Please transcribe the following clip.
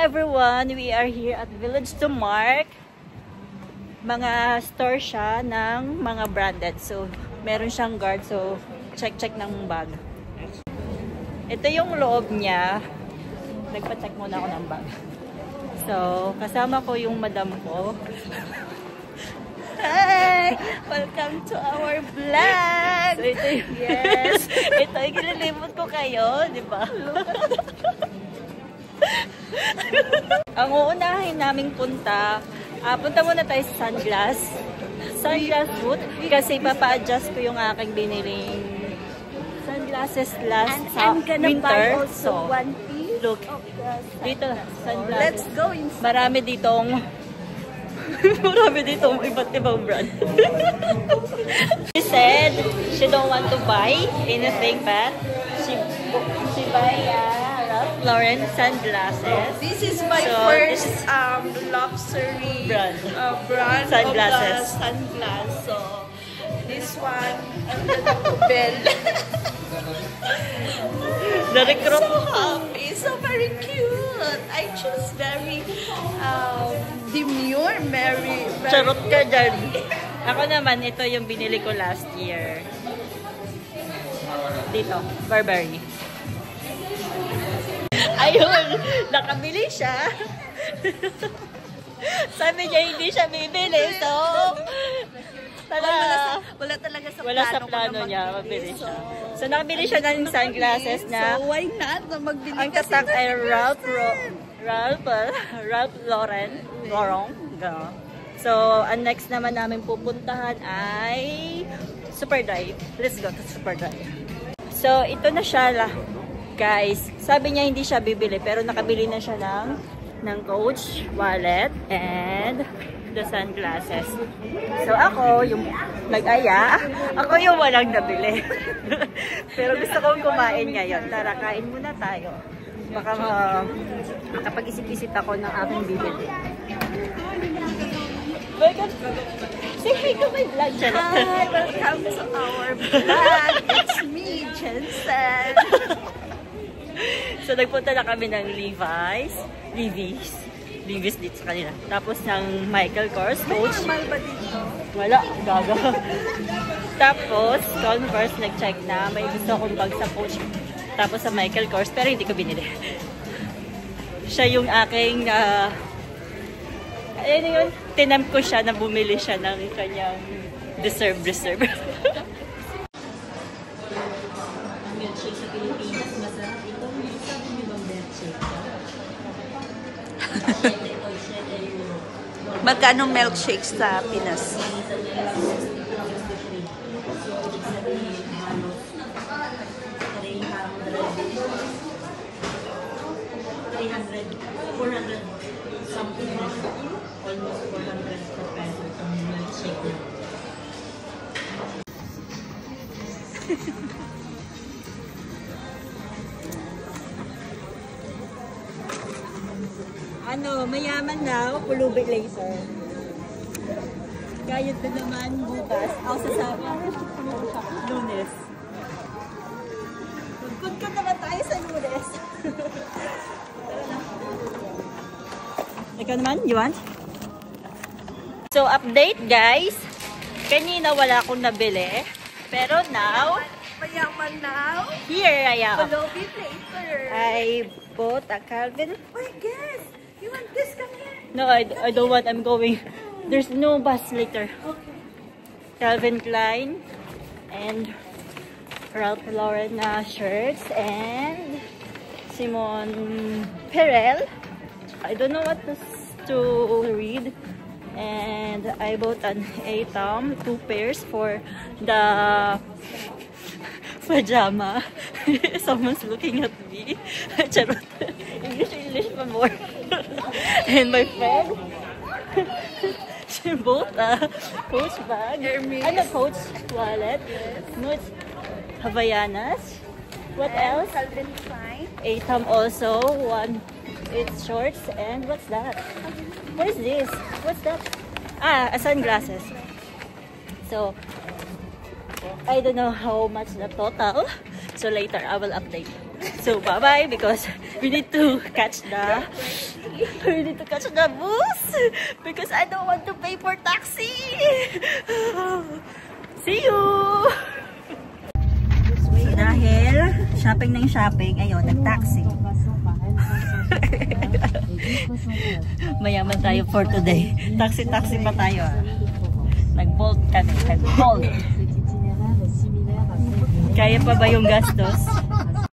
everyone! We are here at Village to Mark. Mga store siya ng mga branded. So, meron siyang guard. So, check ng bag. Ito yung loob niya. Nagpa-check muna ako ng bag. So, kasama ko yung madam ko. Hi! Welcome to our vlog! So, ito yung, yes! Ito yung kinilimot ko kayo, di ba? Ang uunahin naming punta, punta muna tayo sa sunglass booth kasi papa-adjust ko yung aking biniling sunglasses last winter. So, look, dito, sunglasses. Let's go inside. Marami ditong iba't ibang brand. She said she don't want to buy anything, but she buy Ralph Lauren sunglasses. This is my first luxury brand sunglasses. So this one and the bell. The recruit. So happy, so very cute. I choose very demure, very charot ka dyan. Ako naman, ito yung binili ko last year. Dito, Burberry. Ayun, nakabili siya. Sabi niya hindi siya bibili. So, wala talaga sa wala sa plano niya, mabili siya. So, nakabili siya ng sunglasses na so, why not? Magbili ang tatak ay Ralph Lauren. So, ang next naman namin pupuntahan ay Superdry. Let's go to Superdry. So, ito na siya lah. Guys, sabi niya hindi siya bibili pero nakabili na siya ng Coach wallet and the sunglasses. So, ako yung nag-aya. Ako yung walang nabili. Pero gusto kong kumain ngayon. Tara, kain muna tayo. Baka makapag-isip-isip ako ng aking bibili. Welcome. Say hi to my vlog. Hi, welcome to our vlog. It's me, Jensen. So, nagpunta na kami ng Levi's dito sa kanila. Tapos ng Michael Kors, Coach. Normal ba dito? Wala, gaga. Tapos, Converse, nag-check na. May gusto akong bag sa Coach. Tapos sa Michael Kors, pero hindi ko binili. Siya yung aking, ano yun? Tinamp ko siya na bumili siya ng kanyang deserve. Milkshake sa Pilipinas, masarap ito. Sabi niyo bang milkshake? Magkano milkshake sa Pinas? Something almost 400 per peso ang milkshake na. Ano, mayaman na, pulubi later. Kayod na naman bukas. Ako sa Lunes. Magpunta naman tayo sa Lunes. Ikaw naman, you want? So, update guys. Kanina wala akong nabili. Pero now, Mayaman now? here I am. Pulubi later. I bought a Calvin. Oh, yes. You want this? Come here. No, I don't want. I'm going. There's no bus later. Okay. Calvin Klein and Ralph Lauren shirts and Simon Perel. I don't know what to read. And I bought an Atom, 2 pairs for the pajama. Someone's looking at me. Charot. English pa more. And my friend, she bought a Coach bag. Ano, Coach wallet. No, it's Havaianas. What else? Calvin Klein. Atom also. It's shorts. And what's that? What is this? What's that? Sunglasses. So, I don't know how much the total. So later, I will update. So bye-bye because we need to catch the bus because I don't want to pay for taxi. See you! So dahil shopping ng shopping, ayun, nag-taxi. Mayaman tayo for today. Taxi pa tayo. Nag-bolt kami. Nag-bolt. Kaya pa ba yung gastos?